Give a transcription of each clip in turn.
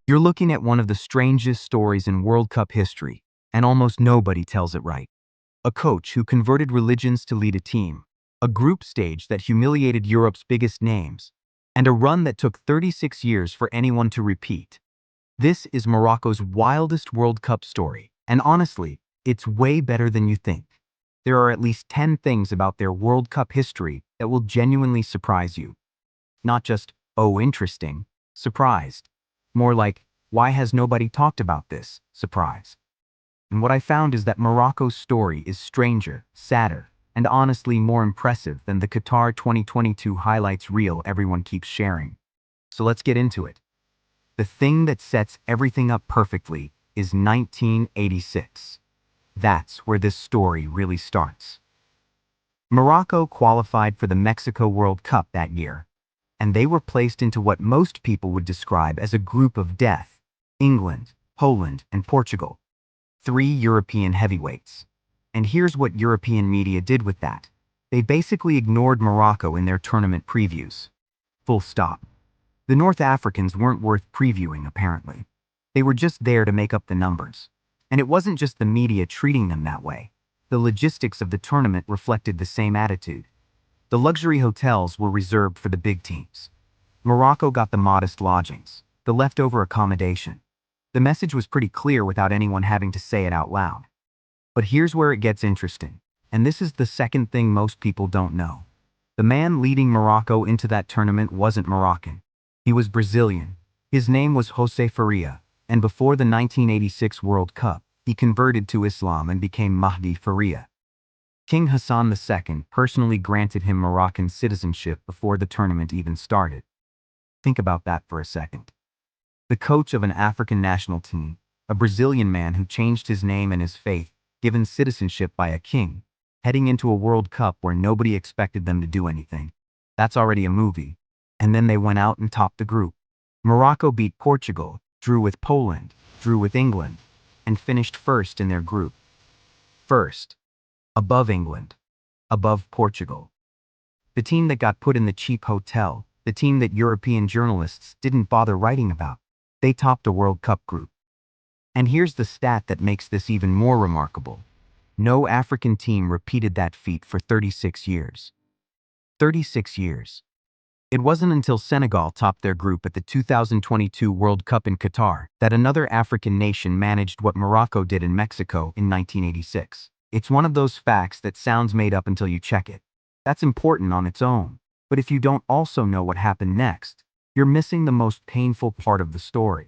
You're looking at one of the strangest stories in World Cup history, and almost nobody tells it right. A coach who converted religions to lead a team, a group stage that humiliated Europe's biggest names, and a run that took 36 years for anyone to repeat. This is Morocco's wildest World Cup story, and honestly, it's way better than you think. There are at least 10 things about their World Cup history that will genuinely surprise you. Not just, oh, interesting, surprised. More like, why has nobody talked about this? Surprise. And what I found is that Morocco's story is stranger, sadder, and honestly more impressive than the Qatar 2022 highlights reel everyone keeps sharing. So let's get into it. The thing that sets everything up perfectly is 1986. That's where this story really starts. Morocco qualified for the Mexico World Cup that year, and they were placed into what most people would describe as a group of death: England, Poland, and Portugal. Three European heavyweights. And here's what European media did with that. They basically ignored Morocco in their tournament previews. Full stop. The North Africans weren't worth previewing, apparently. They were just there to make up the numbers. And it wasn't just the media treating them that way. The logistics of the tournament reflected the same attitude. The luxury hotels were reserved for the big teams. Morocco got the modest lodgings, the leftover accommodation. The message was pretty clear without anyone having to say it out loud. But here's where it gets interesting, and this is the second thing most people don't know. The man leading Morocco into that tournament wasn't Moroccan. He was Brazilian. His name was José Faria, and before the 1986 World Cup, he converted to Islam and became Mahdi Faria. King Hassan II personally granted him Moroccan citizenship before the tournament even started. Think about that for a second. The coach of an African national team, a Brazilian man who changed his name and his faith, given citizenship by a king, heading into a World Cup where nobody expected them to do anything. That's already a movie. And then they went out and topped the group. Morocco beat Portugal, drew with Poland, drew with England, and finished first in their group. First. Above England. Above Portugal. The team that got put in the cheap hotel, the team that European journalists didn't bother writing about. They topped a World Cup group. And here's the stat that makes this even more remarkable. No African team repeated that feat for 36 years. 36 years. It wasn't until Senegal topped their group at the 2022 World Cup in Qatar that another African nation managed what Morocco did in Mexico in 1986. It's one of those facts that sounds made up until you check it. That's important on its own. But if you don't also know what happened next, you're missing the most painful part of the story.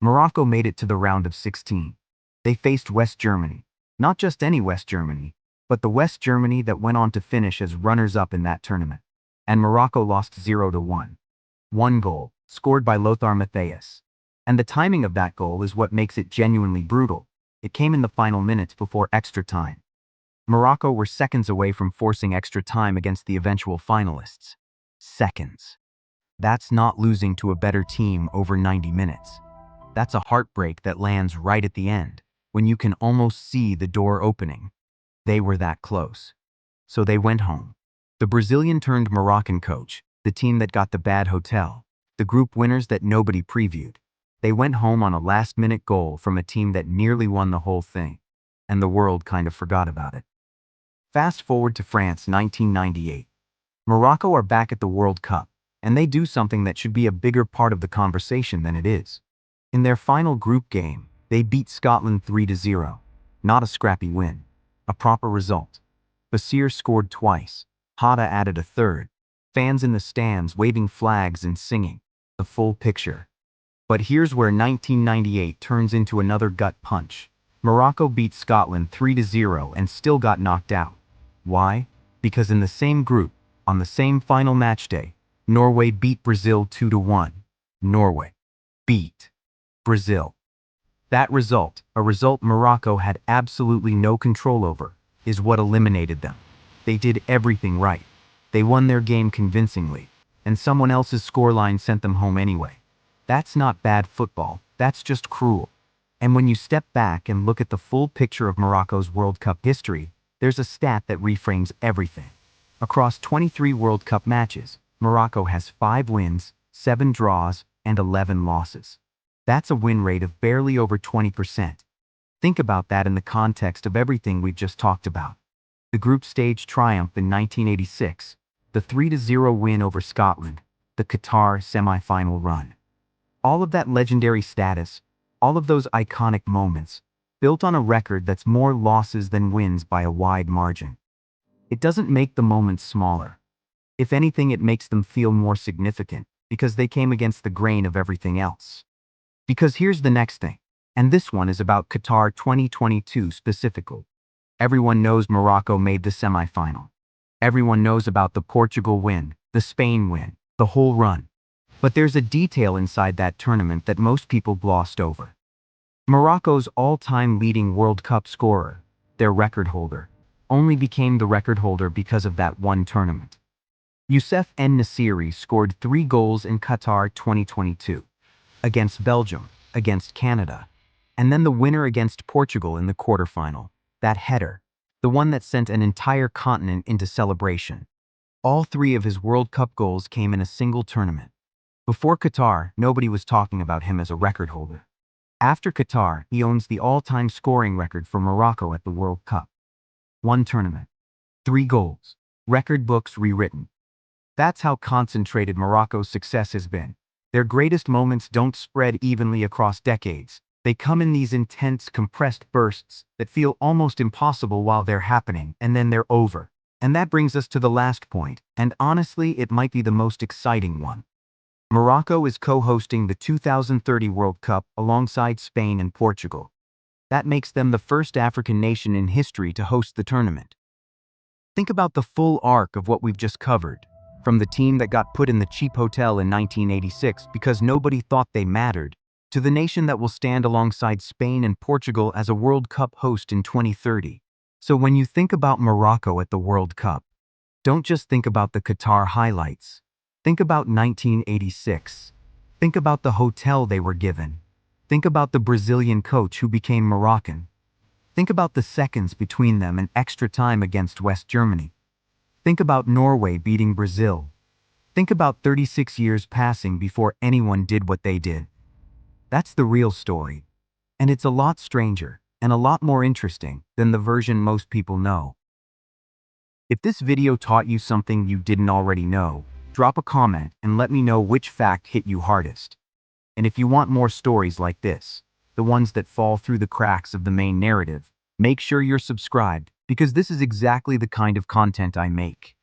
Morocco made it to the round of 16. They faced West Germany. Not just any West Germany, but the West Germany that went on to finish as runners-up in that tournament. And Morocco lost 0-1. One goal, scored by Lothar Matthäus. And the timing of that goal is what makes it genuinely brutal. It came in the final minutes before extra time. Morocco were seconds away from forcing extra time against the eventual finalists. Seconds. That's not losing to a better team over 90 minutes. That's a heartbreak that lands right at the end, when you can almost see the door opening. They were that close. So they went home. The Brazilian-turned-Moroccan coach, the team that got the bad hotel, the group winners that nobody previewed. They went home on a last-minute goal from a team that nearly won the whole thing, and the world kind of forgot about it. Fast forward to France 1998. Morocco are back at the World Cup, and they do something that should be a bigger part of the conversation than it is. In their final group game, they beat Scotland 3-0. Not a scrappy win. A proper result. Basir scored twice. Hada added a third. Fans in the stands waving flags and singing. The full picture. But here's where 1998 turns into another gut punch. Morocco beat Scotland 3-0 and still got knocked out. Why? Because in the same group, on the same final match day, Norway beat Brazil 2-1. Norway beat Brazil. That result, a result Morocco had absolutely no control over, is what eliminated them. They did everything right. They won their game convincingly, and someone else's scoreline sent them home anyway. That's not bad football, that's just cruel. And when you step back and look at the full picture of Morocco's World Cup history, there's a stat that reframes everything. Across 23 World Cup matches, Morocco has 5 wins, 7 draws, and 11 losses. That's a win rate of barely over 20%. Think about that in the context of everything we've just talked about. The group stage triumph in 1986, the 3-0 win over Scotland, the Qatar semi-final run. All of that legendary status, all of those iconic moments, built on a record that's more losses than wins by a wide margin. It doesn't make the moments smaller. If anything, it makes them feel more significant, because they came against the grain of everything else. Because here's the next thing, and this one is about Qatar 2022 specifically. Everyone knows Morocco made the semi-final. Everyone knows about the Portugal win, the Spain win, the whole run. But there's a detail inside that tournament that most people glossed over. Morocco's all-time leading World Cup scorer, their record holder, only became the record holder because of that one tournament. Youssef En-Nesyri scored 3 goals in Qatar 2022, against Belgium, against Canada, and then the winner against Portugal in the quarterfinal, that header, the one that sent an entire continent into celebration. All 3 of his World Cup goals came in a single tournament. Before Qatar, nobody was talking about him as a record holder. After Qatar, he owns the all-time scoring record for Morocco at the World Cup. 1 tournament, 3 goals, record books rewritten. That's how concentrated Morocco's success has been. Their greatest moments don't spread evenly across decades. They come in these intense, compressed bursts that feel almost impossible while they're happening, and then they're over. And that brings us to the last point, and honestly, it might be the most exciting one. Morocco is co-hosting the 2030 World Cup alongside Spain and Portugal. That makes them the first African nation in history to host the tournament. Think about the full arc of what we've just covered, from the team that got put in the cheap hotel in 1986 because nobody thought they mattered, to the nation that will stand alongside Spain and Portugal as a World Cup host in 2030. So when you think about Morocco at the World Cup, don't just think about the Qatar highlights. Think about 1986. Think about the hotel they were given. Think about the Brazilian coach who became Moroccan. Think about the seconds between them and extra time against West Germany. Think about Norway beating Brazil. Think about 36 years passing before anyone did what they did. That's the real story. And it's a lot stranger and a lot more interesting than the version most people know. If this video taught you something you didn't already know, drop a comment and let me know which fact hit you hardest. And if you want more stories like this, the ones that fall through the cracks of the main narrative, make sure you're subscribed, because this is exactly the kind of content I make.